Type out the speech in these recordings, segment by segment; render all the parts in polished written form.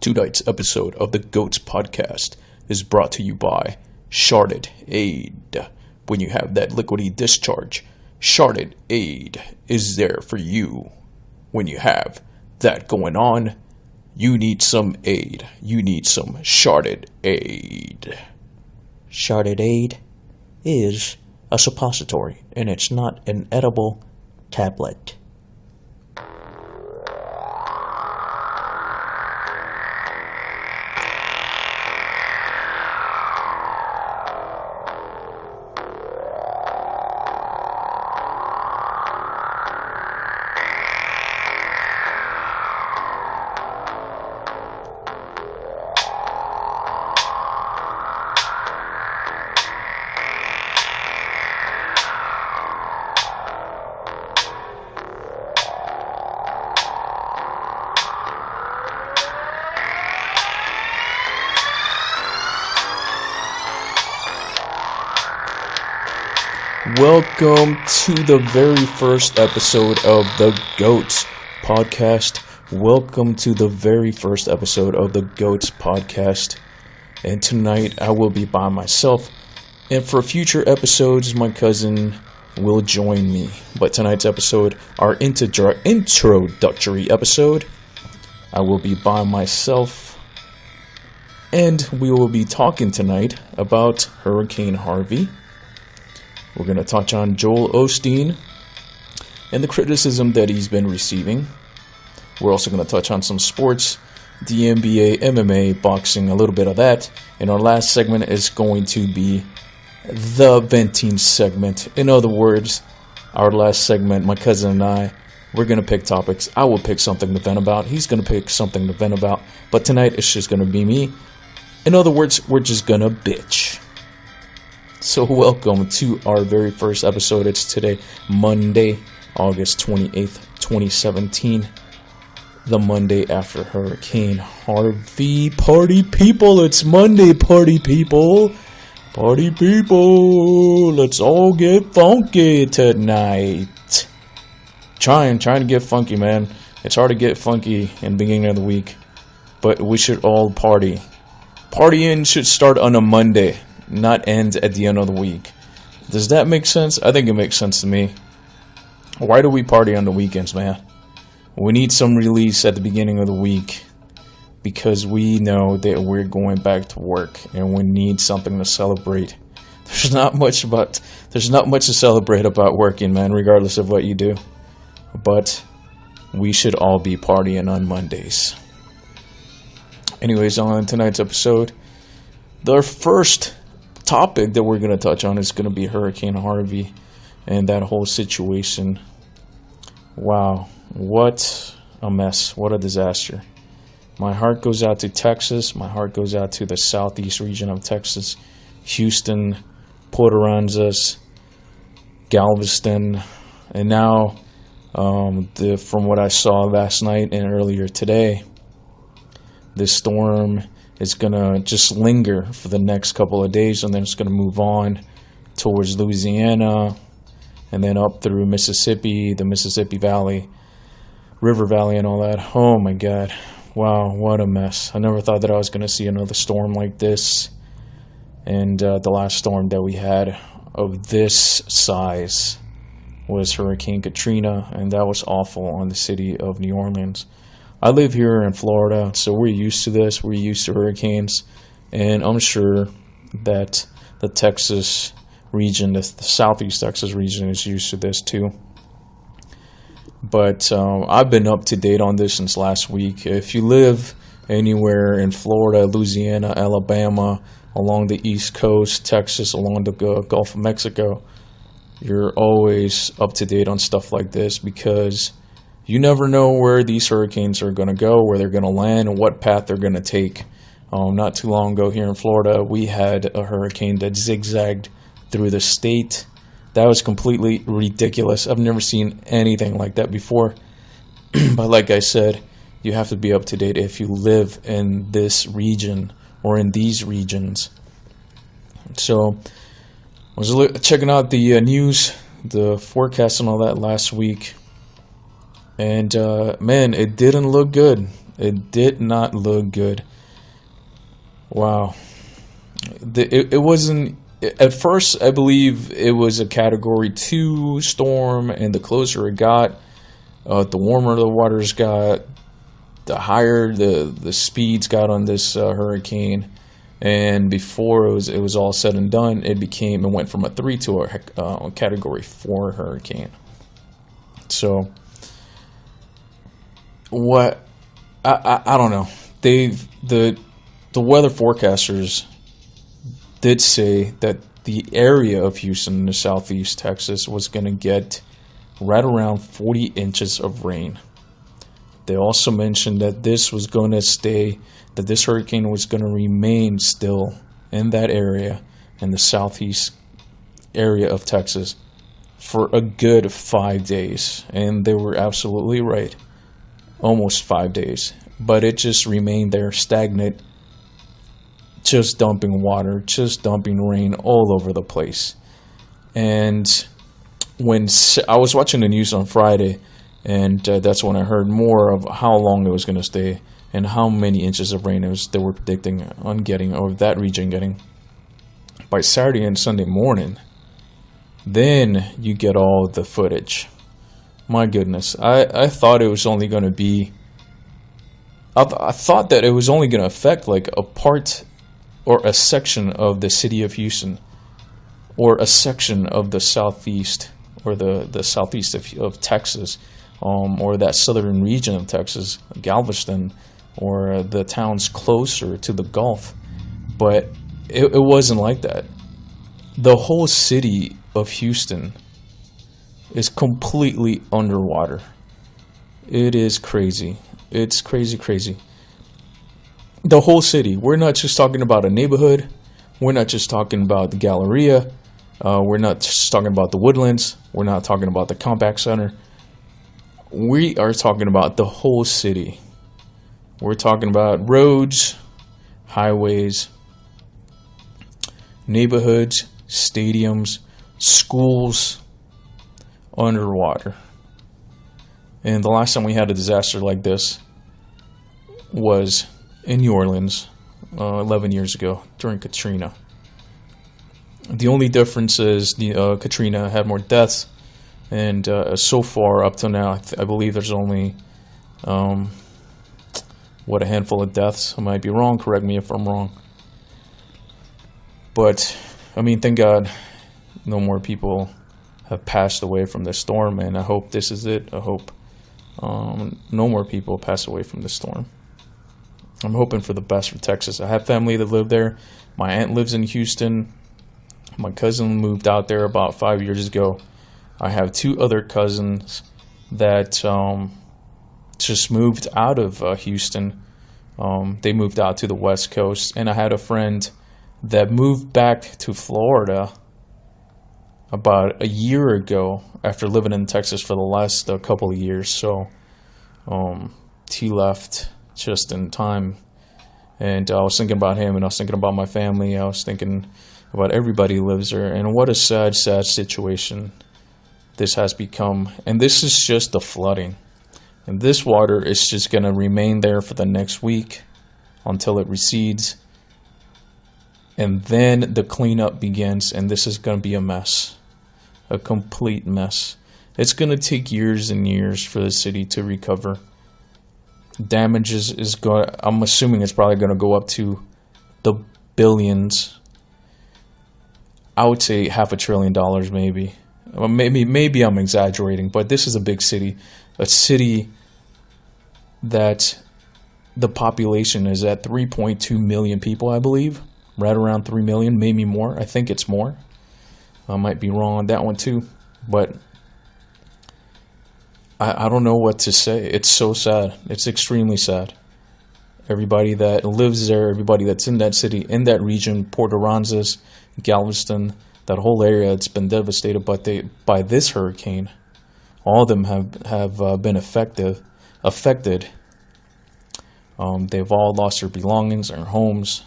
Tonight's episode of the GOATS podcast is brought to you by Sharded Aid. When you have that liquidy discharge, Sharded Aid is there for you. When you have that going on, you need some aid. You need some Sharded Aid. Sharded Aid is a suppository, and it's not an edible tablet. Welcome to the very first episode of the GOATS podcast. Welcome to the very first episode of the GOATS podcast. And tonight I will be by myself. And for future episodes, my cousin will join me. But tonight's episode, our introductory episode, I will be by myself. And we will be talking tonight about Hurricane Harvey. We're going to touch on Joel Osteen and the criticism that he's been receiving. We're also going to touch on some sports, the NBA, MMA, boxing, a little bit of that. And our last segment is going to be the venting segment. In other words, our last segment, my cousin and I, we're going to pick topics. I will pick something to vent about. He's going to pick something to vent about. But tonight, it's just going to be me. In other words, we're just going to bitch. So welcome to our very first episode. It's today, Monday, August 28th, 2017. The Monday after Hurricane Harvey. Party people, it's Monday, party people. Party people, let's all get funky tonight. Trying to get funky, man. It's hard to get funky in the beginning of the week. But we should all party. Partying should start on a Monday, not end at the end of the week. Does that make sense? I think it makes sense to me. Why do we party on the weekends, man? We need some release at the beginning of the week because we know that we're going back to work and we need something to celebrate. There's not much to celebrate about working, man, regardless of what you do. But we should all be partying on Mondays. Anyways, on tonight's episode, the first topic that we're going to touch on is going to be Hurricane Harvey and that whole situation. Wow, what a mess. What a disaster. My heart goes out to Texas. My heart goes out to the southeast region of Texas. Houston, Port Aransas, Galveston. And now, from what I saw last night and earlier today, this storm is going to just linger for the next couple of days, and then it's going to move on towards Louisiana and then up through Mississippi, the Mississippi Valley, River Valley, and all that. Oh, my God. Wow, what a mess. I never thought that I was going to see another storm like this. And the last storm that we had of this size was Hurricane Katrina, and that was awful on the city of New Orleans. I live here in Florida, so we're used to this. We're used to hurricanes, and I'm sure that the Texas region, the southeast Texas region, is used to this too. But I've been up to date on this since last week. If you live anywhere in Florida, Louisiana, Alabama, along the East Coast, Texas, along the Gulf of Mexico, you're always up to date on stuff like this because you never know where these hurricanes are going to go, where they're going to land, and what path they're going to take. Not too long ago here in Florida, we had a hurricane that zigzagged through the state. That was completely ridiculous. I've never seen anything like that before. But like I said, you have to be up to date if you live in this region or in these regions. So I was checking out the news, the forecast and all that last week. And, man, it didn't look good. It did not look good. Wow. It wasn't. At first, I believe it was a Category 2 storm, and the closer it got, the warmer the waters got, the higher the speeds got on this hurricane. And before it was all said and done, it went from a 3 to a Category 4 hurricane. So, what I don't know. The weather forecasters did say that the area of Houston in the southeast Texas was going to get right around 40 inches of rain. They also mentioned that this hurricane was going to remain still in that area, in the southeast area of Texas, for a good 5 days. And they were absolutely right. Almost 5 days. But it just remained there stagnant, just dumping water, just dumping rain all over the place. And when I was watching the news on Friday, and that's when I heard more of how long it was going to stay and how many inches of rain they were predicting on getting, or that region getting, by Saturday and Sunday morning. Then you get all the footage. My goodness, I thought it was only going to be, I thought that it was only going to affect like a part or a section of the city of Houston, or a section of the southeast, or the southeast of Texas, or that southern region of Texas, Galveston, or the towns closer to the Gulf. But it wasn't like that. The whole city of Houston is completely underwater. It is crazy. It's crazy. The whole city. We're not just talking about a neighborhood. We're not just talking about the Galleria. We're not just talking about the Woodlands. We're not talking about the Compact Center. We are talking about the whole city. We're talking about roads, highways, neighborhoods, stadiums, schools, underwater. And the last time we had a disaster like this was in New Orleans 11 years ago during Katrina. The only difference is Katrina had more deaths, and so far up to now, I believe there's only a handful of deaths. I might be wrong. Correct me if I'm wrong. But I mean, thank God, no more people have passed away from this storm, and I hope this is it. I hope no more people pass away from this storm. I'm hoping for the best for Texas. I have family that live there. My aunt lives in Houston. My cousin moved out there about 5 years ago. I have two other cousins that just moved out of Houston. They moved out to the West Coast. And I had a friend that moved back to Florida about a year ago after living in Texas for the last couple of years. So he left just in time. And I was thinking about him, and I was thinking about my family. I was thinking about everybody who lives there. And what a sad situation this has become. And this is just the flooding. And this water is just going to remain there for the next week until it recedes. And then the cleanup begins, and this is going to be a mess. A complete mess. It's going to take years and years for the city to recover. Damages is going. I'm assuming it's probably going to go up to the billions. I would say $500 billion, maybe. Maybe I'm exaggerating, but this is a big city. A city that the population is at 3.2 million people, I believe. Right around 3 million, maybe more. I think it's more. I might be wrong on that one too. But I don't know what to say. It's so sad. It's extremely sad. Everybody that lives there, everybody that's in that city, in that region, Port Aransas, Galveston, that whole area, it's been devastated by this hurricane. All of them have been affected. They've all lost their belongings, their homes.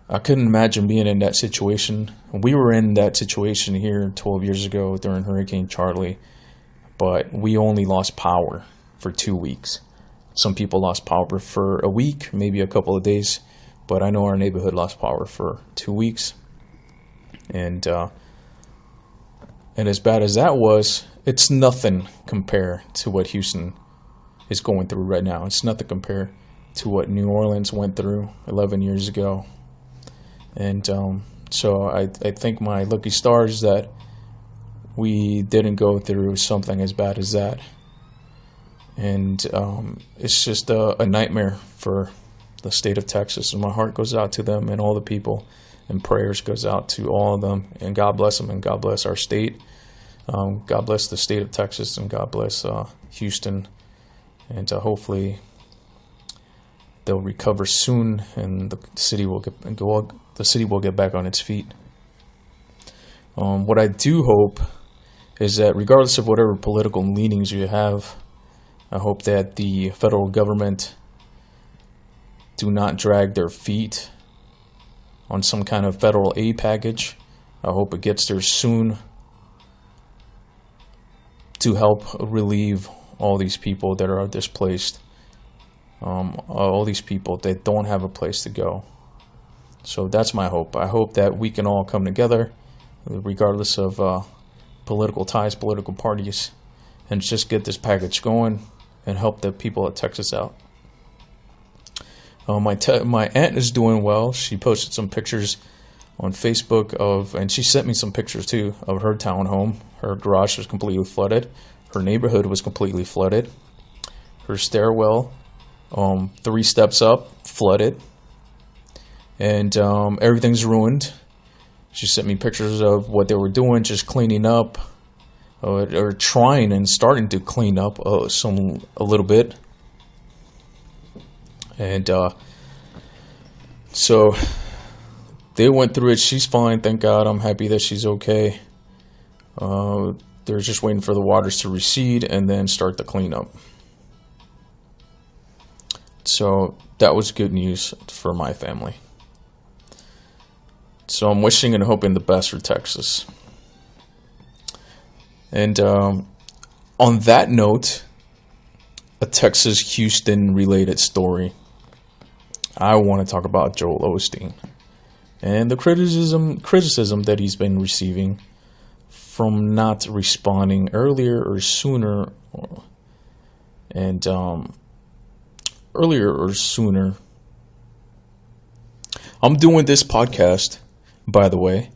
I couldn't imagine being in that situation. We were in that situation here 12 years ago during Hurricane Charlie, but we only lost power for 2 weeks. Some people lost power for a week, maybe a couple of days, but I know our neighborhood lost power for 2 weeks. And as bad as that was, it's nothing compared to what Houston is going through right now. It's nothing compared to what New Orleans went through 11 years ago. And so I think my lucky stars that we didn't go through something as bad as that. And it's just a nightmare for the state of Texas. And my heart goes out to them and all the people, and prayers goes out to all of them. And God bless them, and God bless our state. God bless the state of Texas, and God bless Houston. And hopefully they'll recover soon, and the city will get back on its feet. What I do hope is that regardless of whatever political leanings you have, I hope that the federal government do not drag their feet on some kind of federal aid package. I hope it gets there soon to help relieve all these people that are displaced, all these people that don't have a place to go. So that's my hope. I hope that we can all come together, regardless of political ties, political parties, and just get this package going and help the people of Texas out. My aunt is doing well. She posted some pictures on Facebook and she sent me some pictures too of her townhome. Her garage was completely flooded. Her neighborhood was completely flooded. Her stairwell, 3 steps up, flooded. And everything's ruined. She sent me pictures of what they were doing, just cleaning up, or trying and starting to clean up a little bit. And so they went through it. She's fine, thank God. I'm happy that she's okay. They're just waiting for the waters to recede and then start the cleanup. So that was good news for my family. So I'm wishing and hoping the best for Texas. And on that note, a Texas-Houston related story. I want to talk about Joel Osteen and the criticism that he's been receiving from not responding earlier or sooner. I'm doing this podcast, by the way.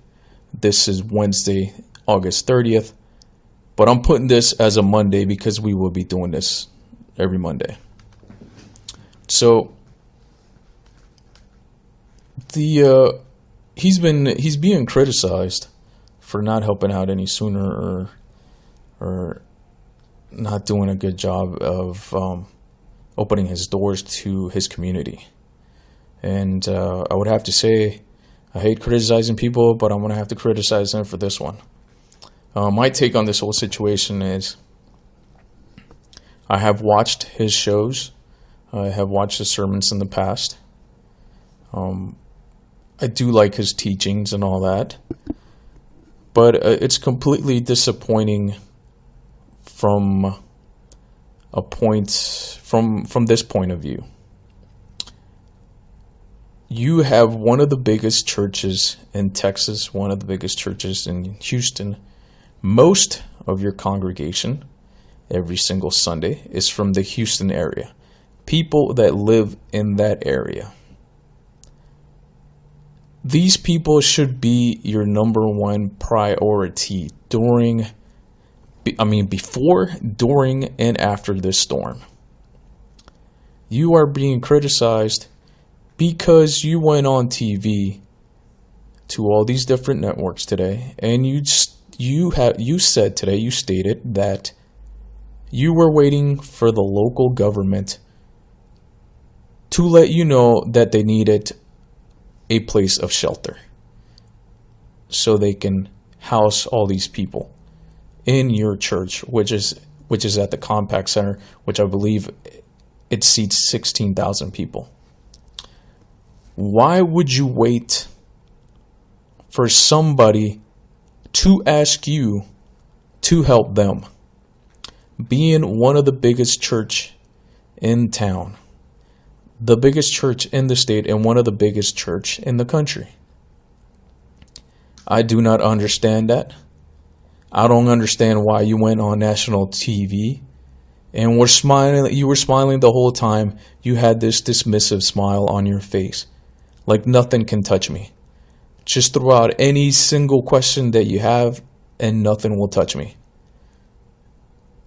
This is Wednesday, August 30th. But I'm putting this as a Monday because we will be doing this every Monday. So he's being criticized for not helping out any sooner or not doing a good job of opening his doors to his community. And I would have to say, I hate criticizing people, but I'm going to have to criticize him for this one. My take on this whole situation is I have watched his shows. I have watched his sermons in the past. I do like his teachings and all that. But it's completely disappointing from this point of view. You have one of the biggest churches in Texas, one of the biggest churches in Houston. Most of your congregation every single Sunday is from the Houston area. People that live in that area. These people should be your number one priority before, during, and after this storm. You are being criticized because you went on TV to all these different networks today, and you stated that you were waiting for the local government to let you know that they needed a place of shelter so they can house all these people in your church, which is at the Compact Center, which I believe it seats 16,000 people. Why would you wait for somebody to ask you to help them? Being one of the biggest church in town, the biggest church in the state, and one of the biggest church in the country. I do not understand that. I don't understand why you went on national TV and were smiling. You were smiling the whole time. You had this dismissive smile on your face, like nothing can touch me. Just throw out any single question that you have and nothing will touch me.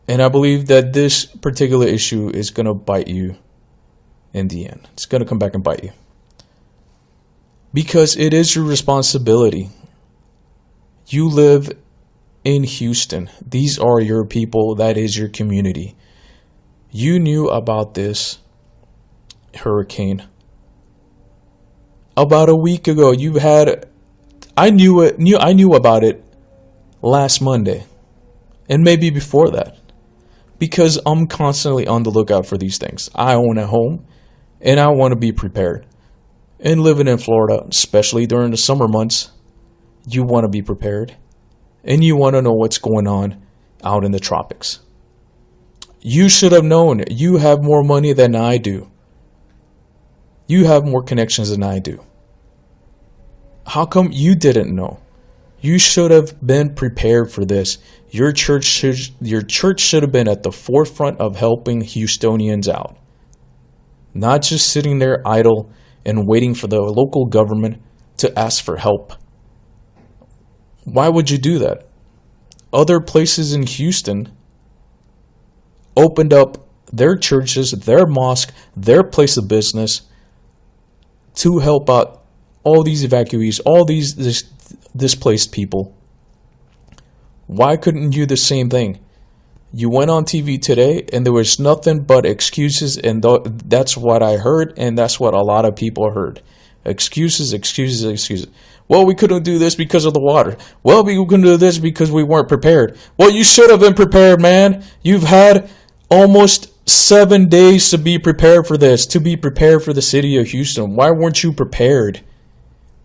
And I believe that this particular issue is going to bite you in the end. It's going to come back and bite you. Because it is your responsibility. You live in Houston. These are your people. That is your community. You knew about this hurricane about a week ago. I knew about it last Monday, and maybe before that, because I'm constantly on the lookout for these things. I own a home, and I want to be prepared. And living in Florida, especially during the summer months, you want to be prepared. And you want to know what's going on out in the tropics. You should have known. You have more money than I do. You have more connections than I do. How come you didn't know? You should have been prepared for this. Your church should have been at the forefront of helping Houstonians out. Not just sitting there idle and waiting for the local government to ask for help. Why would you do that? Other places in Houston opened up their churches, their mosque, their place of business to help out all these evacuees, all these displaced people. Why couldn't you do the same thing? You went on TV today and there was nothing but excuses, and that's what I heard, and that's what a lot of people heard. Excuses, excuses, excuses. Well, we couldn't do this because of the water. Well, we couldn't do this because we weren't prepared. Well, you should have been prepared, man. You've had almost 7 days to be prepared for this, to be prepared for the city of Houston. Why weren't you prepared?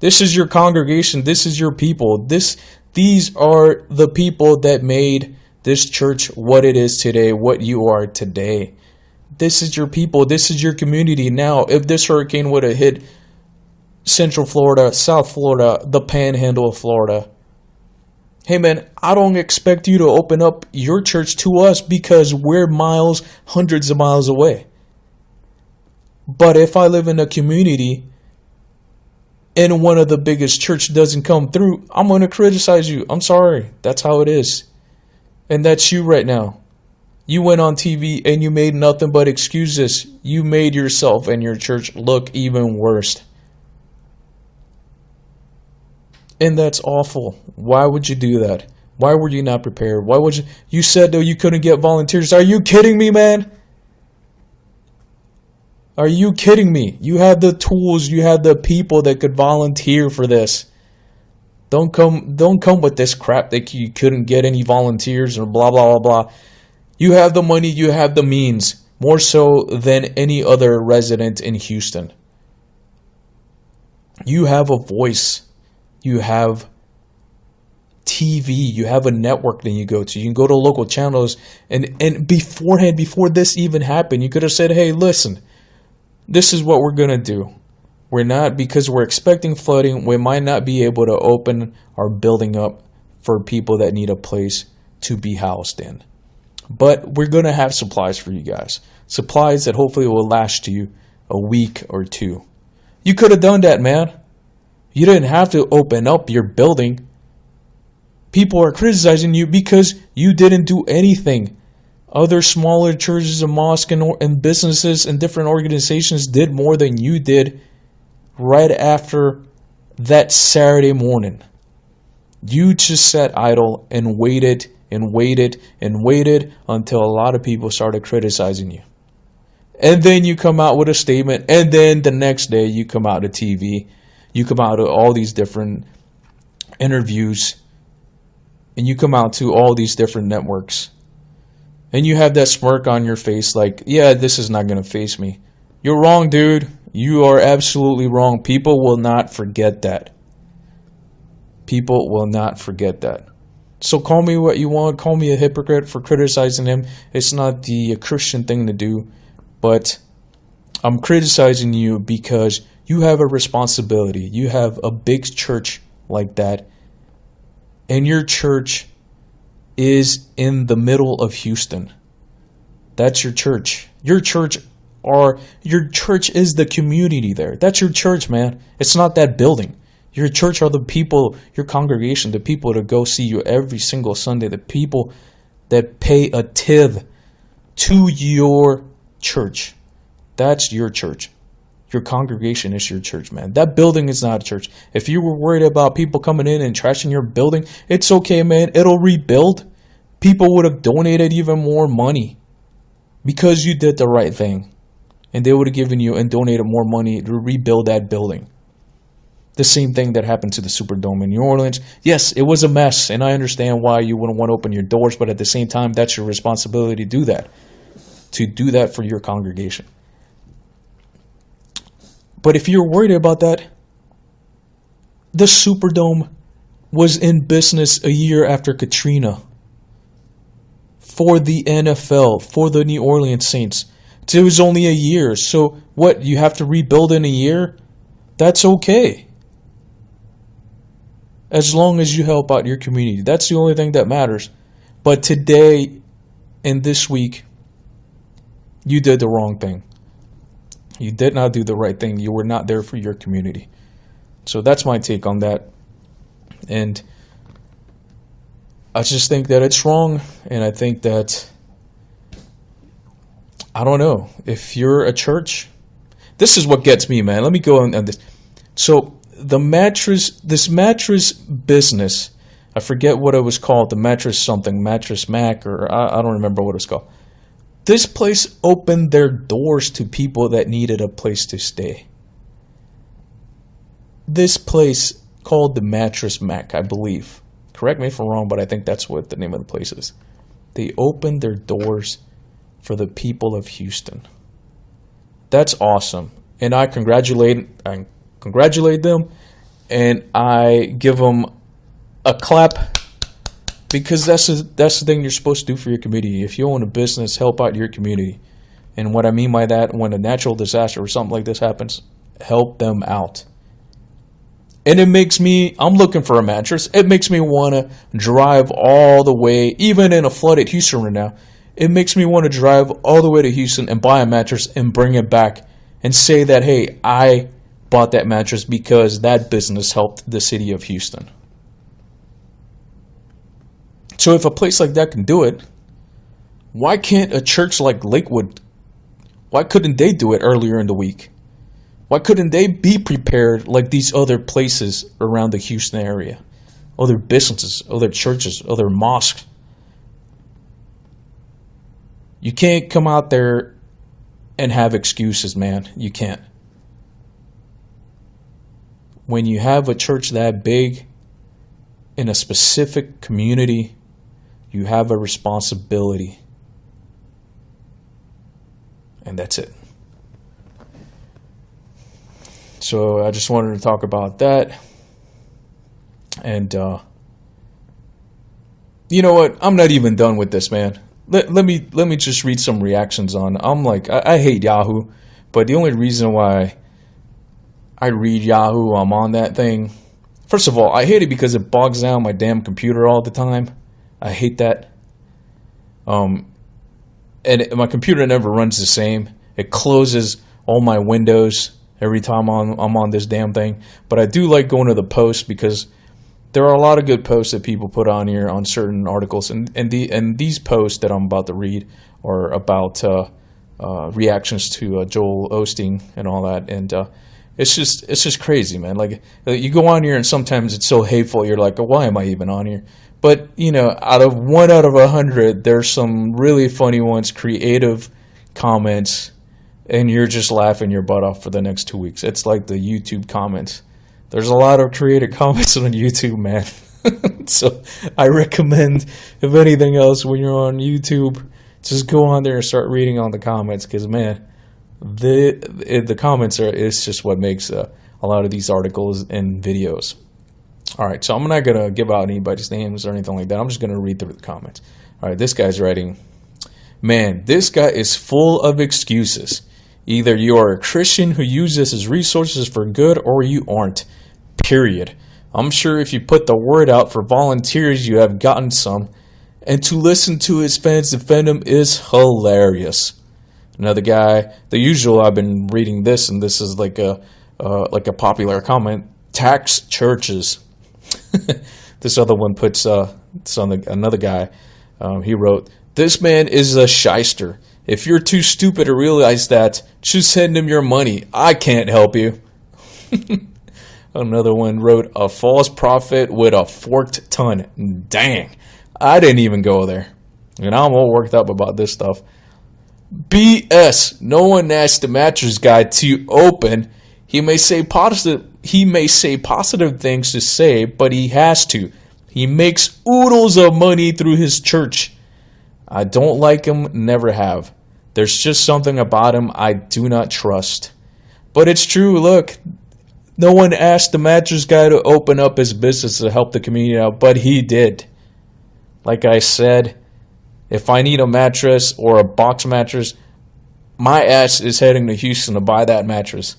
This is your congregation. This is your people. These are the people that made this church what it is today, what you are today. This is your people. This is your community. Now, if this hurricane would have hit Central Florida, South Florida, the Panhandle of Florida, hey man, I don't expect you to open up your church to us because we're miles, hundreds of miles away. But if I live in a community and one of the biggest church doesn't come through, I'm going to criticize you. I'm sorry. That's how it is. And that's you right now. You went on TV and you made nothing but excuses. You made yourself and your church look even worse. And that's awful. Why would you do that? Why were you not prepared? Why would you? You said though you couldn't get volunteers. Are you kidding me, man? Are you kidding me? You had the tools. You had the people that could volunteer for this. Don't come with this crap that you couldn't get any volunteers or blah, blah, blah, blah. You have the money. You have the means. More so than any other resident in Houston. You have a voice. You have TV. You have a network that you go to. You can go to local channels. And beforehand, before this even happened, you could have said, hey, listen, this is what we're going to do. We're not, because we're expecting flooding, we might not be able to open our building up for people that need a place to be housed in. But we're going to have supplies for you guys. Supplies that hopefully will last you a week or two. You could have done that, man. You didn't have to open up your building. People are criticizing you because you didn't do anything. Other smaller churches and mosques and businesses and different organizations did more than you did right after that Saturday morning. You just sat idle and waited and waited and waited until a lot of people started criticizing you. And then you come out with a statement, and then the next day you come out to TV. You come out to all these different interviews, and you come out to all these different networks. And you have that smirk on your face like, yeah, this is not going to face me. You're wrong, dude. You are absolutely wrong. People will not forget that. People will not forget that. So call me what you want. Call me a hypocrite for criticizing him. It's not the Christian thing to do. But I'm criticizing you because you have a responsibility. You have a big church like that, and your church is in the middle of Houston. That's your church. Your church is the community there. That's your church, man. It's not that building. Your church are the people, your congregation, the people that go see you every single Sunday, the people that pay a tithe to your church. That's your church. Your congregation is your church, man. That building is not a church. If you were worried about people coming in and trashing your building, it's okay, man. It'll rebuild. People would have donated even more money because you did the right thing. And they would have given you and donated more money to rebuild that building. The same thing that happened to the Superdome in New Orleans. Yes, it was a mess, and I understand why you wouldn't want to open your doors, but at the same time, that's your responsibility to do that. To do that for your congregation. But if you're worried about that, the Superdome was in business a year after Katrina. For the NFL, for the New Orleans Saints. It was only a year. So what, you have to rebuild in a year? That's okay. As long as you help out your community. That's the only thing that matters. But today and this week, you did the wrong thing. You did not do the right thing. You were not there for your community. So that's my take on that. And I just think that it's wrong. And I think that, I don't know, if you're a church, this is what gets me, man. Let me go on this. So this mattress business, I forget what it was called, the Mattress Mac, or I don't remember what it was called. This place opened their doors to people that needed a place to stay. This place called the Mattress Mac, I believe. Correct me if I'm wrong, but I think that's what the name of the place is. They opened their doors for the people of Houston. That's awesome. And I congratulate them, and I give them a clap, because that's the thing you're supposed to do for your community. If you own a business, help out your community. And what I mean by that, when a natural disaster or something like this happens, help them out. And it makes me, I'm looking for a mattress. It makes me want to drive all the way, even in a flooded Houston right now, it makes me want to drive all the way to Houston and buy a mattress and bring it back and say that, hey, I bought that mattress because that business helped the city of Houston. So if a place like that can do it, why can't a church like Lakewood, why couldn't they do it earlier in the week? Why couldn't they be prepared like these other places around the Houston area? Other businesses, other churches, other mosques. You can't come out there and have excuses, man. You can't. When you have a church that big in a specific community, you have a responsibility. And that's it. So I just wanted to talk about that. And you know what? I'm not even done with this, man. Let me just read some reactions on. I'm like, I hate Yahoo, but the only reason why I read Yahoo, I'm on that thing. First of all, I hate it because it bogs down my damn computer all the time. I hate that. And my computer never runs the same. It closes all my windows every time I'm on this damn thing. But I do like going to the post because there are a lot of good posts that people put on here on certain articles. And these posts that I'm about to read are about reactions to Joel Osteen and all that. And it's just crazy, man. Like, you go on here and sometimes it's so hateful. You're like, oh, why am I even on here? But, you know, out of 100, there's some really funny ones, creative comments, and you're just laughing your butt off for the next 2 weeks. It's like the YouTube comments. There's a lot of creative comments on YouTube, man. So I recommend, if anything else, when you're on YouTube, just go on there and start reading on the comments, because, man, the comments is just what makes a lot of these articles and videos. All right, so I'm not going to give out anybody's names or anything like that. I'm just going to read through the comments. All right, this guy's writing, Man, this guy is full of excuses. Either you are a Christian who uses his resources for good or you aren't. Period. I'm sure if you put the word out for volunteers, you have gotten some. And to listen to his fans defend him is hilarious. Another guy, the usual, I've been reading this, and this is like a popular comment. Tax churches. This other one puts it's on another guy. He wrote, "This man is a shyster. If you're too stupid to realize that, just send him your money. I can't help you." Another one wrote, "A false prophet with a forked tongue." Dang, I didn't even go there. And I'm all worked up about this stuff. BS. No one asked the mattress guy to open. He may say positive things to say, but he has to. He makes oodles of money through his church. I don't like him, never have. There's just something about him I do not trust. But it's true, look. No one asked the mattress guy to open up his business to help the community out, but he did. Like I said, if I need a mattress or a box mattress, my ass is heading to Houston to buy that mattress.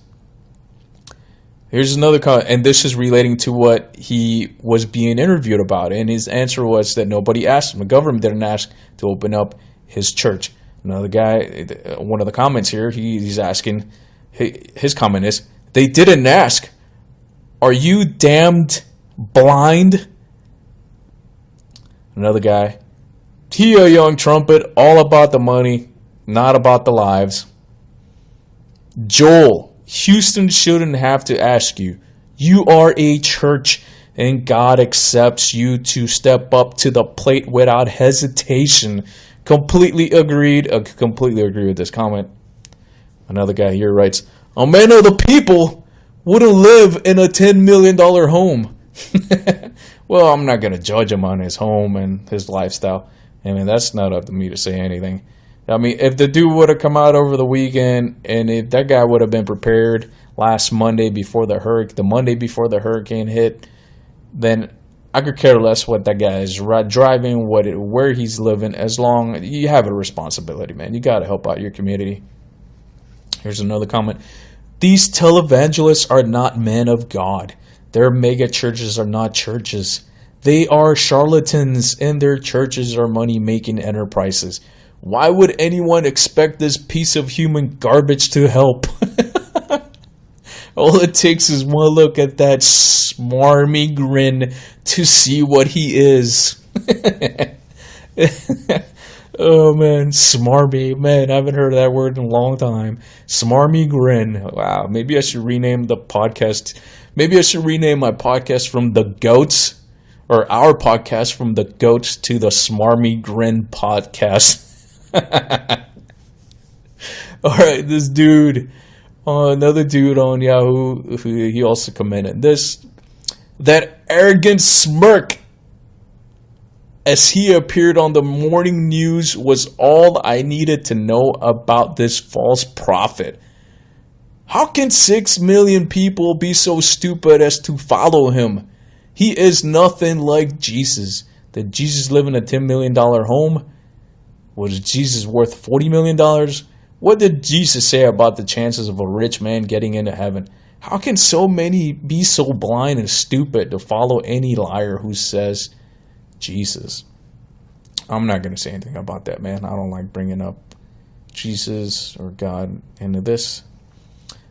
Here's another comment, and this is relating to what he was being interviewed about, and his answer was that nobody asked him. The government didn't ask to open up his church. Another guy, one of the comments here, he's asking, his comment is, "They didn't ask. Are you damned blind?" Another guy, "He a young trumpet, all about the money, not about the lives." Joel, Houston shouldn't have to ask you. You are a church, and God accepts you to step up to the plate without hesitation. Completely agreed. Completely agree with this comment. Another guy here writes, "A man of the people wouldn't live in a $10 million home." Well, I'm not going to judge him on his home and his lifestyle. I mean, that's not up to me to say anything. I mean, if the dude would have come out over the weekend, and if that guy would have been prepared last Monday before the Monday before the hurricane hit, then I could care less what that guy is driving, where he's living, as long as you have a responsibility, man. You got to help out your community. Here's another comment. "These televangelists are not men of God. Their mega churches are not churches. They are charlatans, and their churches are money-making enterprises. Why would anyone expect this piece of human garbage to help?" All it takes is one look at that smarmy grin to see what he is. Oh, man, smarmy. Man, I haven't heard that word in a long time. Smarmy grin. Wow, maybe I should rename the podcast. Maybe I should rename my podcast from The Goats, or our podcast from The Goats, to the Smarmy Grin Podcast. All right, this dude, another dude on Yahoo, he also commented this: "That arrogant smirk as he appeared on the morning news was all I needed to know about this false prophet. How can 6 million people be so stupid as to follow him? He is nothing like Jesus. Did Jesus live in a $10 million home? Was Jesus worth $40 million? What did Jesus say about the chances of a rich man getting into heaven? How can so many be so blind and stupid to follow any liar who says Jesus?" I'm not going to say anything about that, man. I don't like bringing up Jesus or God into this.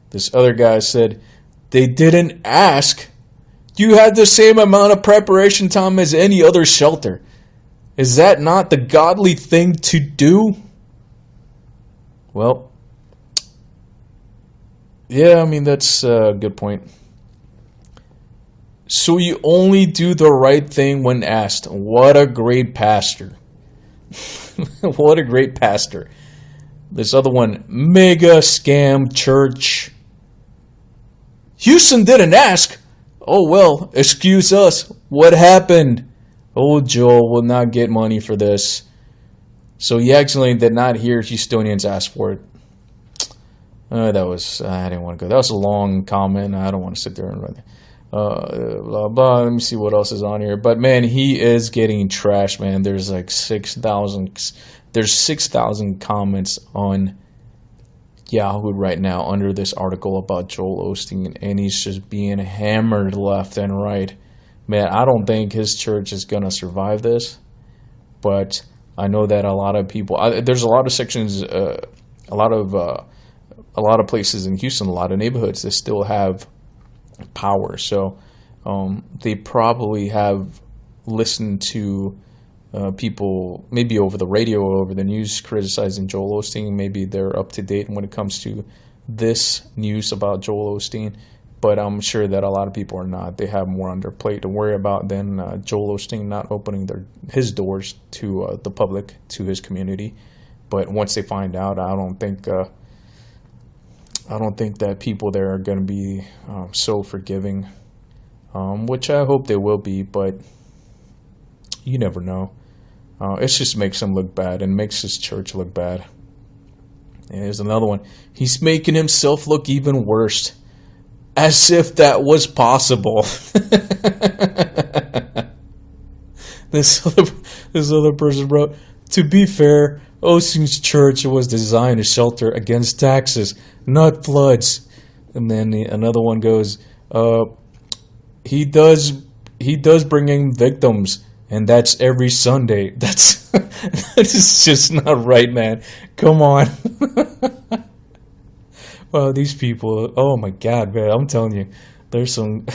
This other guy said, "They didn't ask. You had the same amount of preparation time as any other shelter. Is that not the godly thing to do?" Well, yeah, I mean, that's a good point. "So you only do the right thing when asked." What a great pastor. What a great pastor. This other one, "Mega scam church. Houston didn't ask. Oh, well, excuse us. What happened? Old Joel will not get money for this. So he actually did not hear Houstonians ask for it." I didn't want to go. That was a long comment. I don't want to sit there and write blah, blah. Let me see what else is on here. But, man, he is getting trashed, man. There's like 6,000 There's 6,000 comments on Yahoo right now under this article about Joel Osteen, and he's just being hammered left and right. Man, I don't think his church is going to survive this, but I know that a lot of people, there's a lot of sections, a lot of places in Houston, a lot of neighborhoods that still have power. So they probably have listened to people maybe over the radio or over the news criticizing Joel Osteen. Maybe they're up to date when it comes to this news about Joel Osteen. But I'm sure that a lot of people are not. They have more on their plate to worry about than Joel Osteen not opening his doors to the public, to his community. But once they find out, I don't think that people there are going to be so forgiving, which I hope they will be. But you never know. It just makes him look bad and makes his church look bad. And here's another one. He's making himself look even worse. As if that was possible. This other person wrote, to be fair, Osteen's church was designed to shelter against taxes, not floods. And then another one goes, he does bring in victims, and that's every Sunday. That is just not right, man. Come on. Well, these people, oh my God, man, I'm telling you, there's some...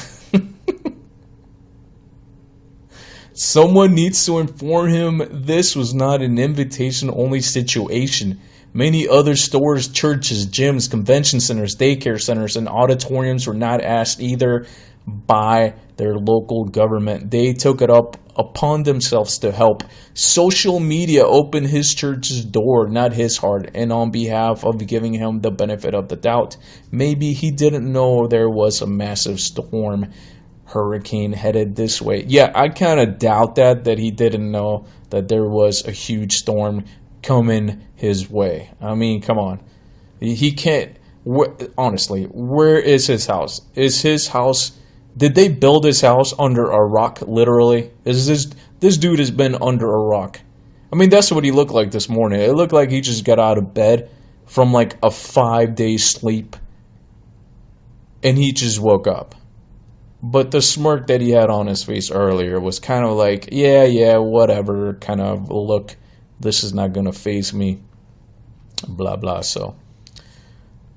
Someone needs to inform him this was not an invitation-only situation. Many other stores, churches, gyms, convention centers, daycare centers, and auditoriums were not asked either by their local government. They took it up upon themselves to help. Social media opened his church's door, not his heart, and on behalf of giving him the benefit of the doubt. Maybe he didn't know there was a massive storm, hurricane headed this way. Yeah, I kind of doubt that he didn't know that there was a huge storm coming his way. I mean, come on. He can't, honestly, where is his house? Is his house... Did they build his house under a rock, literally? This dude has been under a rock. I mean, that's what he looked like this morning. It looked like he just got out of bed from like a 5-day sleep, and he just woke up. But the smirk that he had on his face earlier was kind of like, yeah, whatever, kind of look, this is not going to faze me, blah, blah, so...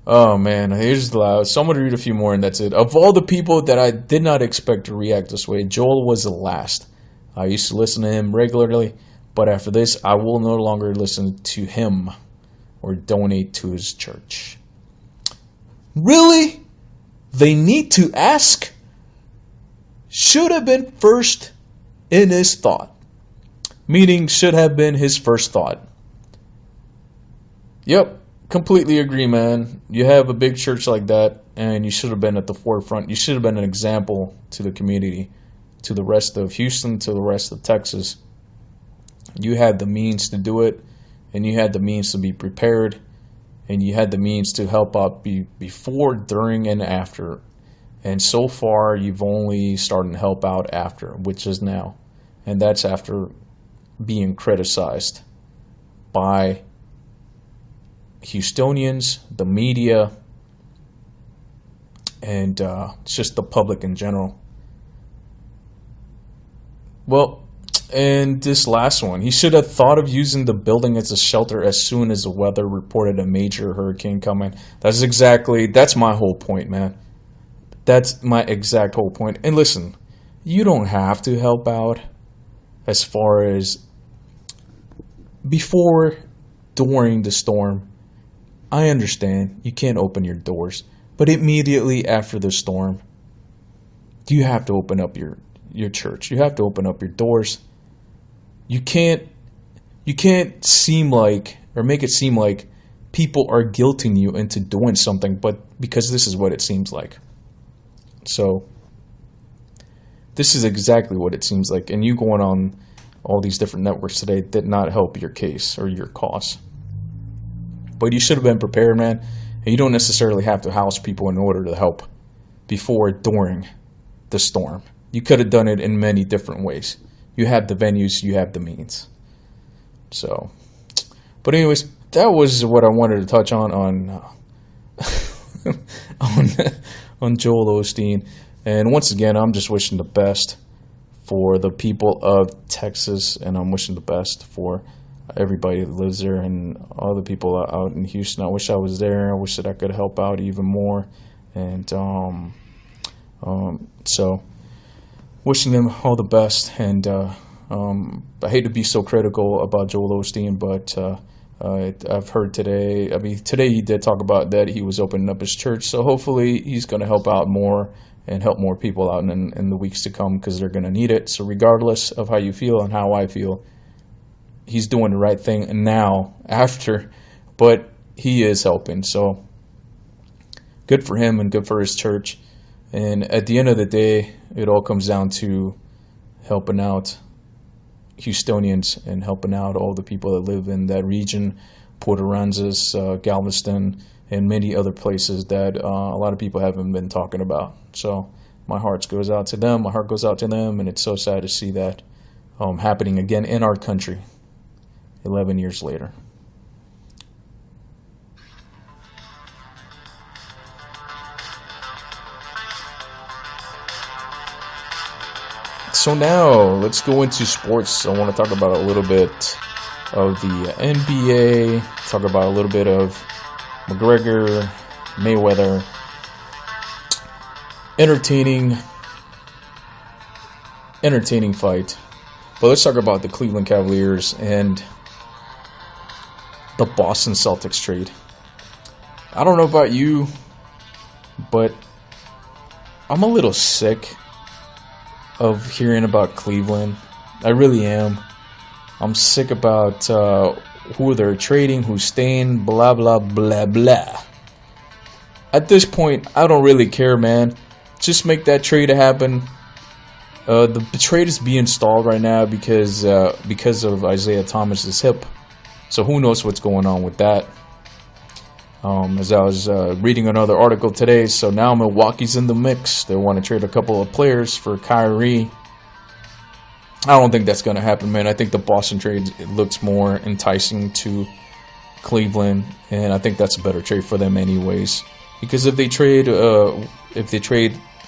Oh, man, here's the last. So I'm going to read a few more, and that's it. Of all the people that I did not expect to react this way, Joel was the last. I used to listen to him regularly, but after this, I will no longer listen to him or donate to his church. Really? They need to ask? Should have been first in his thought. Meaning, should have been his first thought. Yep. Completely agree, man. You have a big church like that, and you should have been at the forefront. You should have been an example to the community, to the rest of Houston, to the rest of Texas. You had the means to do it, and you had the means to be prepared, and you had the means to help out before, during, and after. And so far, you've only started to help out after, which is now. And that's after being criticized by Houstonians, the media, and just the public in general. Well, and this last one, he should have thought of using the building as a shelter as soon as the weather reported a major hurricane coming. That's my whole point, man. That's my exact whole point. And listen, you don't have to help out as far as before, during the storm. I understand you can't open your doors, but immediately after the storm, you have to open up your church. You have to open up your doors. You can't seem like, or make it seem like people are guilting you into doing something, but because this is what it seems like. So this is exactly what it seems like, and you going on all these different networks today did not help your case or your cause. But you should have been prepared, man. And you don't necessarily have to house people in order to help before, during the storm. You could have done it in many different ways. You have the venues, you have the means. So, But anyways, that was what I wanted to touch on on Joel Osteen. And once again, I'm just wishing the best for the people of Texas, and I'm wishing the best for everybody that lives there and all the people out in Houston. I wish I was there. I wish that I could help out even more. And so wishing them all the best. And I hate to be so critical about Joel Osteen, but I've heard today, today he did talk about that he was opening up his church. So hopefully he's going to help out more and help more people out in the weeks to come, because they're going to need it. So regardless of how you feel and how I feel, he's doing the right thing now after, but he is helping. So good for him and good for his church. And at the end of the day, it all comes down to helping out Houstonians and helping out all the people that live in that region, Port Aransas, Galveston, and many other places that a lot of people haven't been talking about. So my heart goes out to them. My heart goes out to them, and it's so sad to see that happening again in our country 11 years later. So now let's go into sports. I want to talk about a little bit of the NBA, talk about a little bit of McGregor, Mayweather. Entertaining fight. But let's talk about the Cleveland Cavaliers and the Boston Celtics trade. I don't know about you, but I'm a little sick of hearing about Cleveland. I really am. I'm sick about who they're trading, who's staying, blah, blah, blah, blah. At this point, I don't really care, man. Just make that trade happen. The trade is being stalled right now because of Isaiah Thomas's hip. So who knows what's going on with that. As I was reading another article today, so now Milwaukee's in the mix. They want to trade a couple of players for Kyrie. I don't think that's going to happen, man. I think the Boston trade looks more enticing to Cleveland, and I think that's a better trade for them anyways. Because if they trade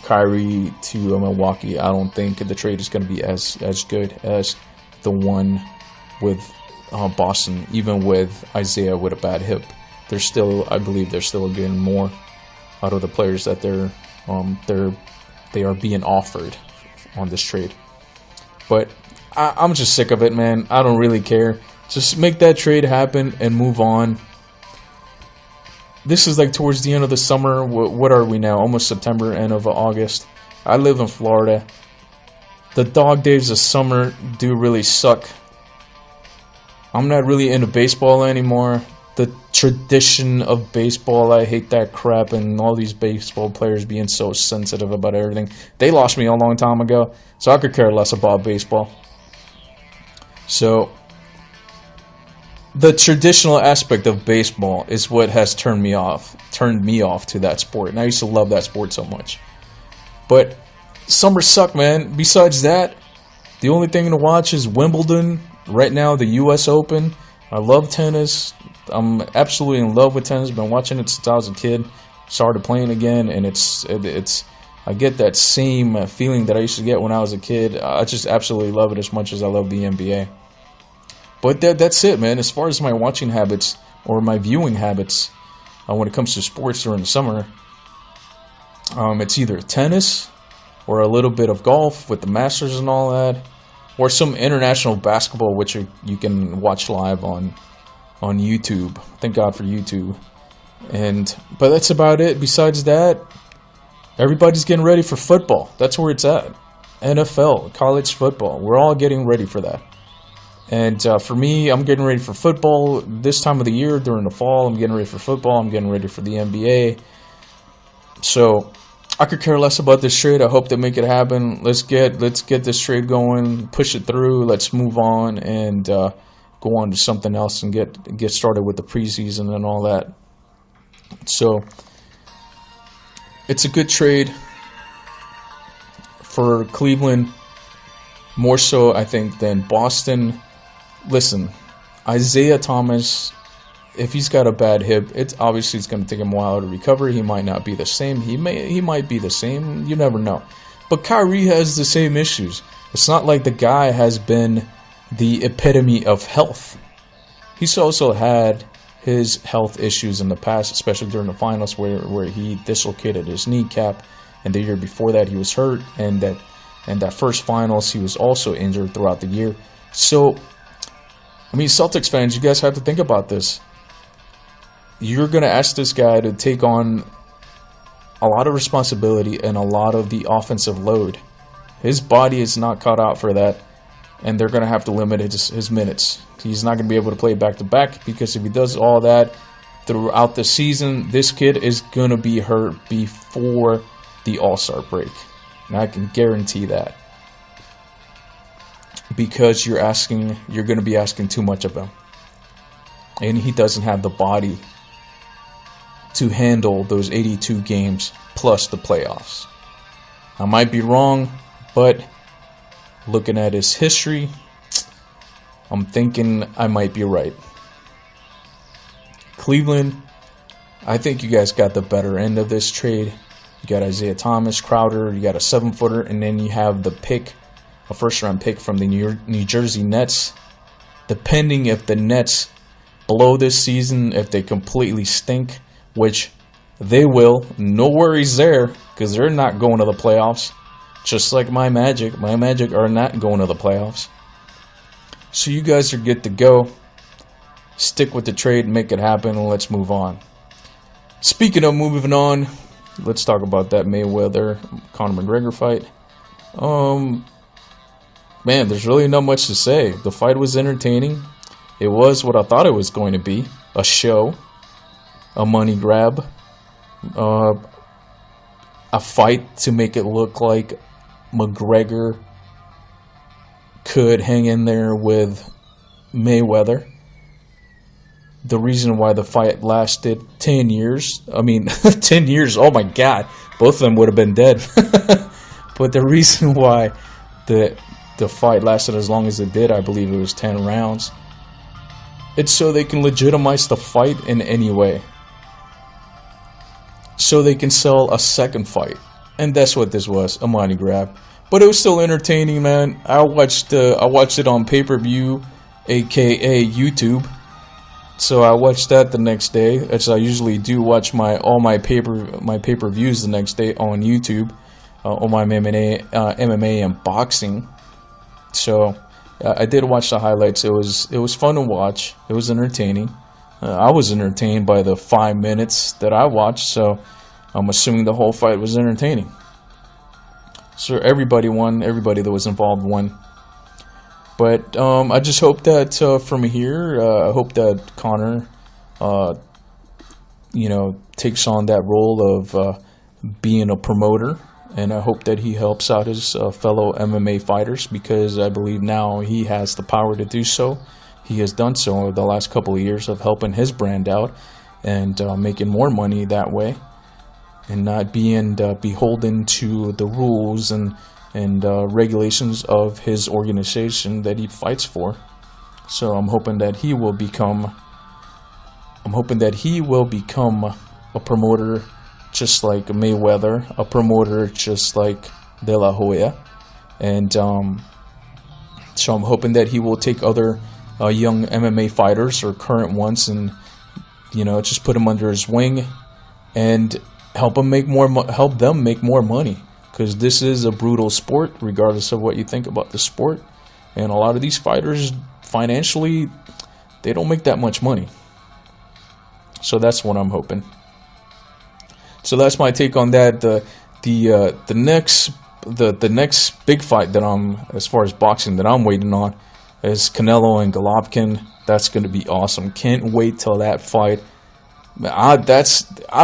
Kyrie to Milwaukee, I don't think the trade is going to be as good as the one with Boston, even with Isaiah with a bad hip. I believe they're still getting more out of the players that they are being offered on this trade. But I'm just sick of it, man. I don't really care. Just make that trade happen and move on. This is like towards the end of the summer. What are we now? Almost September, end of August. I live in Florida. The dog days of summer do really suck. I'm not really into baseball anymore. The tradition of baseball, I hate that crap, and all these baseball players being so sensitive about everything. They lost me a long time ago, so I could care less about baseball. So the traditional aspect of baseball is what has turned me off to that sport. And I used to love that sport so much. But summer suck, man. Besides that, the only thing to watch is Wimbledon. Right now, the U.S. Open. I love tennis. I'm absolutely in love with tennis. Been watching it since I was a kid. Started playing again, and it's. I get that same feeling that I used to get when I was a kid. I just absolutely love it as much as I love the NBA. But that's it, man. As far as my watching habits or my viewing habits, when it comes to sports during the summer, it's either tennis or a little bit of golf with the Masters and all that, or some international basketball, which you can watch live on YouTube. Thank God for YouTube. But that's about it. Besides that, everybody's getting ready for football. That's where it's at. NFL, college football. We're all getting ready for that. And for me, I'm getting ready for football this time of the year during the fall. I'm getting ready for football. I'm getting ready for the NBA. So I could care less about this trade. I hope they make it happen. Let's get this trade going, push it through. Let's move on and go on to something else and get started with the preseason and all that. So it's a good trade for Cleveland, more so I think than Boston. Listen, Isaiah Thomas, if he's got a bad hip, it's going to take him a while to recover. He might not be the same. He might be the same. You never know. But Kyrie has the same issues. It's not like the guy has been the epitome of health. He's also had his health issues in the past, especially during the finals where he dislocated his kneecap, and the year before that he was hurt, and that first finals he was also injured throughout the year. So, I mean, Celtics fans, you guys have to think about this. You're going to ask this guy to take on a lot of responsibility and a lot of the offensive load. His body is not cut out for that, and they're going to have to limit his minutes. He's not going to be able to play back-to-back, because if he does all that throughout the season, this kid is going to be hurt before the All-Star break. And I can guarantee that. Because you're going to be asking too much of him. And he doesn't have the body to handle those 82 games plus the playoffs. I might be wrong, but looking at his history, I'm thinking I might be right. Cleveland, I think you guys got the better end of this trade. You got Isaiah Thomas, Crowder, you got a 7-footer, and then you have the pick, a first-round pick from the New Jersey Nets. Depending if the Nets blow this season, if they completely stink, which they will, no worries there, because they're not going to the playoffs. Just like my Magic. My Magic are not going to the playoffs. So you guys are good to go. Stick with the trade, make it happen, and let's move on. Speaking of moving on, let's talk about that Mayweather-Conor McGregor fight. Man, there's really not much to say. The fight was entertaining. It was what I thought it was going to be. A show. A money grab. A fight to make it look like McGregor could hang in there with Mayweather. The reason why the fight lasted 10 years, 10 years, oh my God, both of them would have been dead. But the reason why the fight lasted as long as it did, I believe it was 10 rounds, it's so they can legitimize the fight in any way. So they can sell a second fight. And that's what this was, a money grab. But it was still entertaining, man. I watched it on pay-per-view, aka YouTube. So I watched that the next day, as I usually do. Watch all my pay-per-views the next day on YouTube, on my MMA and boxing. So I did watch the highlights. It was fun to watch. It was entertaining. I was entertained by the 5 minutes that I watched. So I'm assuming the whole fight was entertaining. So everybody won. Everybody that was involved won. But I just hope that from here, I hope that Conor, takes on that role of being a promoter, and I hope that he helps out his fellow MMA fighters, because I believe now he has the power to do so. He has done so over the last couple of years of helping his brand out and making more money that way, and not being beholden to the rules and regulations of his organization that he fights for. So I'm hoping that he will become a promoter just like Mayweather, a promoter just like De La Hoya, and so I'm hoping that he will take other young MMA fighters or current ones and just put them under his wing and help them make more money. Because this is a brutal sport, regardless of what you think about the sport. And a lot of these fighters, financially, they don't make that much money. So that's what I'm hoping. So that's my take on that. The next big fight that as far as boxing, that I'm waiting on is Canelo and Golovkin. That's going to be awesome. Can't wait till that fight. I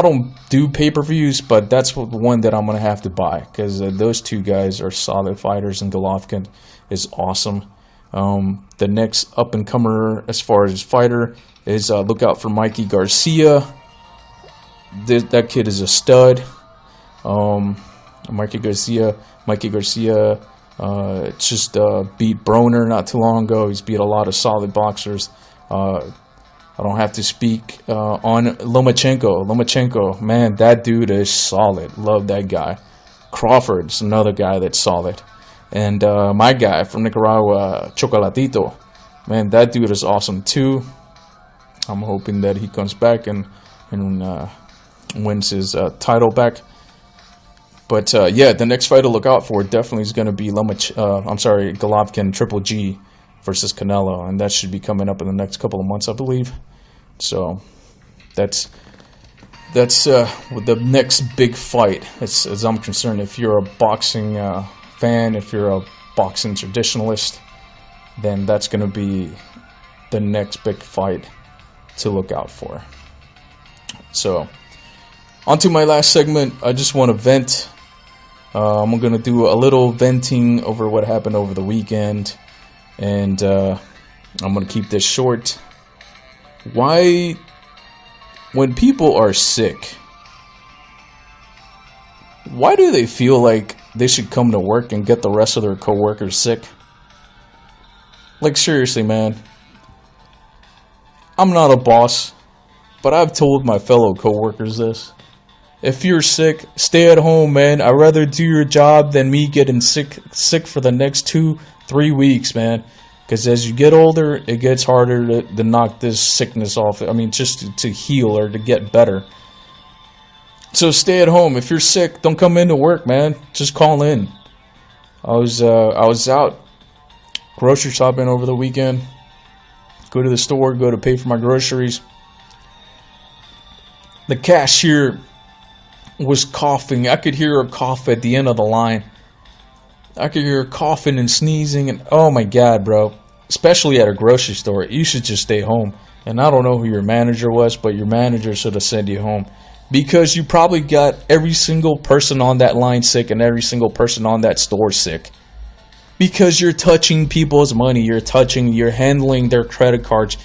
don't do pay-per-views, but that's the one that I'm going to have to buy, because those two guys are solid fighters, and Golovkin is awesome. The next up-and-comer as far as fighter is look out for Mikey Garcia. That kid is a stud. Mikey Garcia just beat Broner not too long ago. He's beat a lot of solid boxers. I don't have to speak on Lomachenko. Man, that dude is solid. Love that guy. Crawford's another guy that's solid. And my guy from Nicaragua, Chocolatito. Man, that dude is awesome too. I'm hoping that he comes back and wins his title back. But yeah, the next fight to look out for definitely is going to be Golovkin Triple G versus Canelo, and that should be coming up in the next couple of months, I believe. So that's the next big fight, as I'm concerned. If you're a boxing fan, if you're a boxing traditionalist, then that's going to be the next big fight to look out for. So, on to my last segment. I just want to vent. I'm going to do a little venting over what happened over the weekend, and I'm going to keep this short. Why, when people are sick, why do they feel like they should come to work and get the rest of their coworkers sick? Like, seriously, man. I'm not a boss, but I've told my fellow coworkers this. If you're sick, stay at home, man. I'd rather do your job than me getting sick for the next 2-3 weeks, man. Because as you get older, it gets harder to knock this sickness off. I mean, just to heal or to get better. So stay at home. If you're sick, don't come into work, man. Just call in. I was out grocery shopping over the weekend. Go to the store, go to pay for my groceries. The cashier was coughing. I could hear her cough at the end of the line. I could hear her coughing and sneezing, and oh my god, bro. Especially at a grocery store, you should just stay home. And I don't know who your manager was, but your manager should have sent you home. Because you probably got every single person on that line sick and every single person on that store sick. Because you're touching people's money, you're handling their credit cards,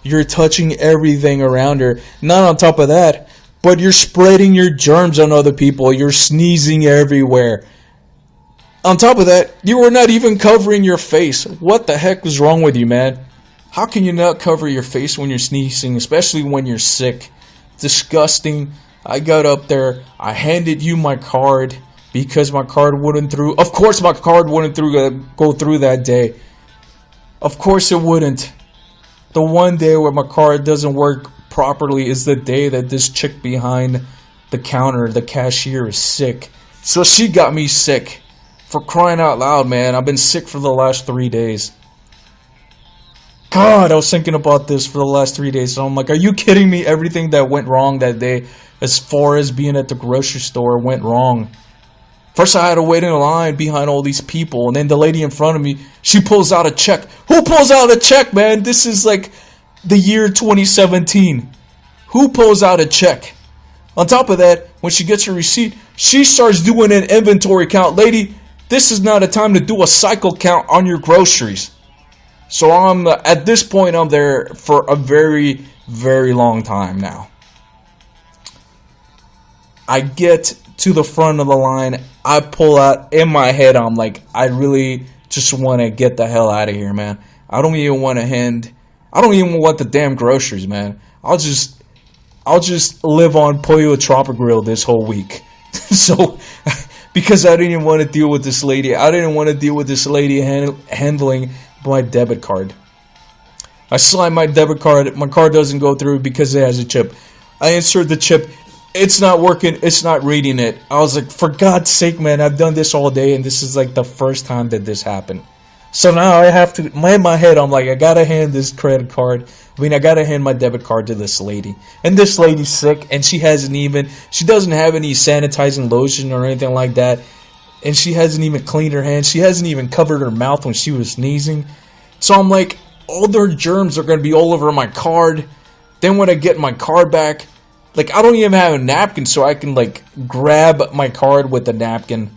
you're touching everything around her. Not on top of that, but you're spreading your germs on other people, you're sneezing everywhere. On top of that, you were not even covering your face. What the heck was wrong with you, man? How can you not cover your face when you're sneezing, especially when you're sick? Disgusting. I got up there, I handed you my card because my card wouldn't through. Of course my card wouldn't go through that day. Of course it wouldn't. The one day where my card doesn't work properly is the day that this chick behind the counter, the cashier, is sick. So she got me sick. For crying out loud, man. I've been sick for the last 3 days. God, I was thinking about this for the last 3 days. So I'm like, are you kidding me? Everything that went wrong that day, as far as being at the grocery store, went wrong. First, I had to wait in a line behind all these people. And then the lady in front of me, she pulls out a check. Who pulls out a check, man? This is like the year 2017. Who pulls out a check? On top of that, when she gets her receipt, she starts doing an inventory count. Lady, this is not a time to do a cycle count on your groceries. So at this point, I'm there for a very, very long time now. I get to the front of the line. I pull out. In my head, I'm like, I really just want to get the hell out of here, man. I don't even want the damn groceries, man. I'll just live on Pollo Tropic Grill this whole week. So, because I didn't want to deal with this lady. I didn't want to deal with this lady handling my debit card. I slide my debit card. My card doesn't go through because it has a chip. I insert the chip. It's not working. It's not reading it. I was like, for God's sake, man, I've done this all day, and this is like the first time that this happened. So now I have to, in my head, I'm like, I gotta hand this credit card. I gotta hand my debit card to this lady. And this lady's sick, and she doesn't have any sanitizing lotion or anything like that. And she hasn't even cleaned her hands. She hasn't even covered her mouth when she was sneezing. So I'm like, all their germs are gonna be all over my card. Then when I get my card back, like, I don't even have a napkin, so I can, like, grab my card with a napkin.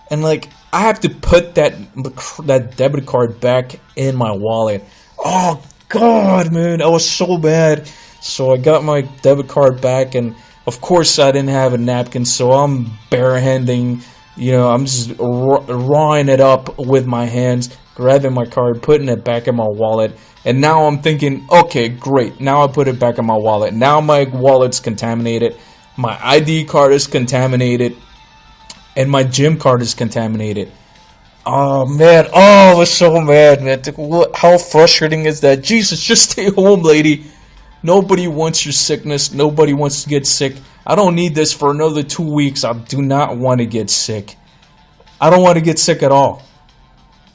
And, like, I have to put that debit card back in my wallet. Oh, God, man. I was so bad. So I got my debit card back, and, of course, I didn't have a napkin, so I'm barehanding I'm just rawing it up with my hands, grabbing my card, putting it back in my wallet. And now I'm thinking, okay, great. Now I put it back in my wallet. Now my wallet's contaminated. My ID card is contaminated. And my gym card is contaminated. Oh, man. Oh, I was so mad, man. How frustrating is that? Jesus, just stay home, lady. Nobody wants your sickness. Nobody wants to get sick. I don't need this for another 2 weeks. I do not want to get sick. I don't want to get sick at all.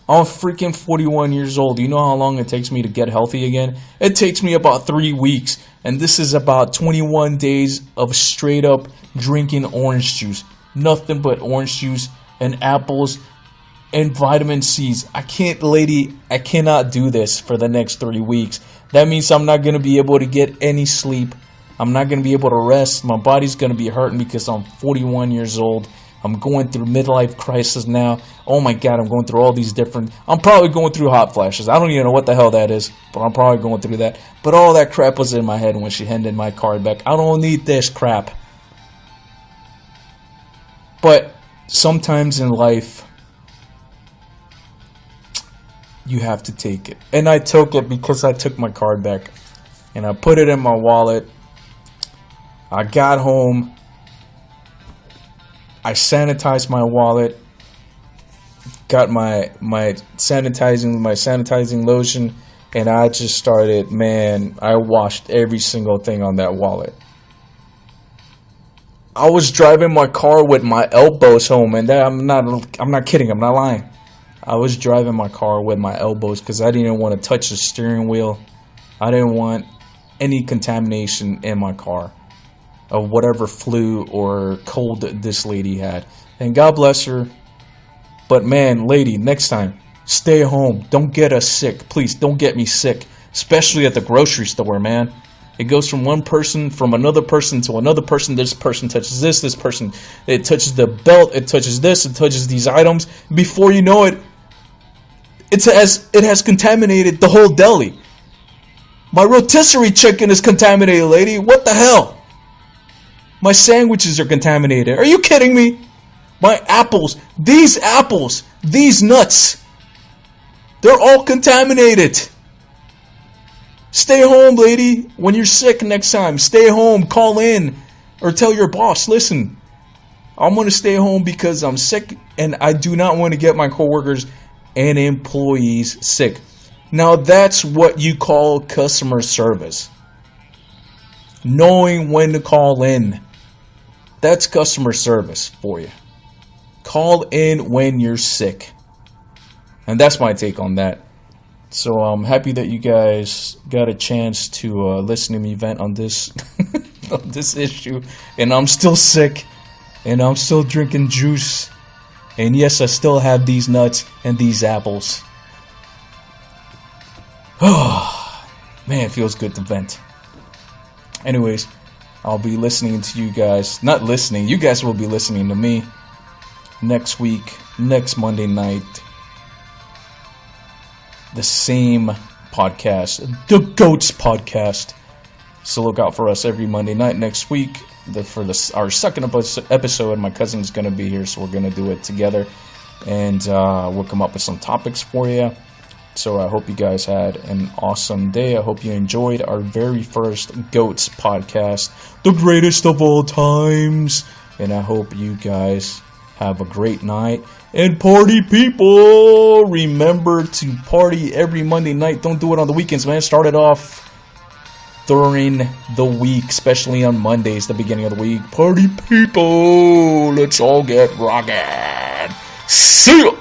I'm freaking 41 years old. You know how long it takes me to get healthy again? It takes me about 3 weeks. And this is about 21 days of straight up drinking orange juice. Nothing but orange juice and apples and vitamin C's. I cannot do this for the next 3 weeks. That means I'm not going to be able to get any sleep. I'm not going to be able to rest. My body's going to be hurting because I'm 41 years old. I'm going through midlife crisis now. Oh my God, I'm going through all these different... I'm probably going through hot flashes. I don't even know what the hell that is, but I'm probably going through that. But all that crap was in my head when she handed my card back. I don't need this crap. But sometimes in life, you have to take it. And I took it because I took my card back. And I put it in my wallet. I got home. I sanitized my wallet. Got my sanitizing lotion. And I just started, man, I washed every single thing on that wallet. I was driving my car with my elbows home, and I'm not kidding, I'm not lying. I was driving my car with my elbows because I didn't want to touch the steering wheel. I didn't want any contamination in my car of whatever flu or cold this lady had. And God bless her. But man, lady, next time, stay home. Don't get us sick. Please, don't get me sick. Especially at the grocery store, man. It goes from one person, from another person to another person. This person touches this person. It touches the belt. It touches this. It touches these items. Before you know it, it has contaminated the whole deli. My rotisserie chicken is contaminated, lady. What the hell? My sandwiches are contaminated. Are you kidding me? My apples, these nuts, they're all contaminated. Stay home, lady. When you're sick next time, stay home, call in, or tell your boss, listen, I'm going to stay home because I'm sick and I do not want to get my coworkers and employees sick. Now that's what you call customer service. Knowing when to call in. That's customer service for you. Call in when you're sick. And that's my take on that. So I'm happy that you guys got a chance to listen to me vent on this on this issue. And I'm still sick. And I'm still drinking juice. And yes, I still have these nuts and these apples. Oh, man, it feels good to vent. Anyways, I'll be listening to you guys. Not listening. You guys will be listening to me next week, next Monday night. The same podcast, the Goats Podcast. So look out for us every Monday night next week. Our second episode, my cousin's going to be here, so we're going to do it together. And we'll come up with some topics for you. So I hope you guys had an awesome day. I hope you enjoyed our very first Goats Podcast, the greatest of all times. And I hope you guys have a great night. And party people, remember to party every Monday night. Don't do it on the weekends, man. Start it off during the week, especially on Mondays, the beginning of the week. Party people, let's all get rockin'. See ya!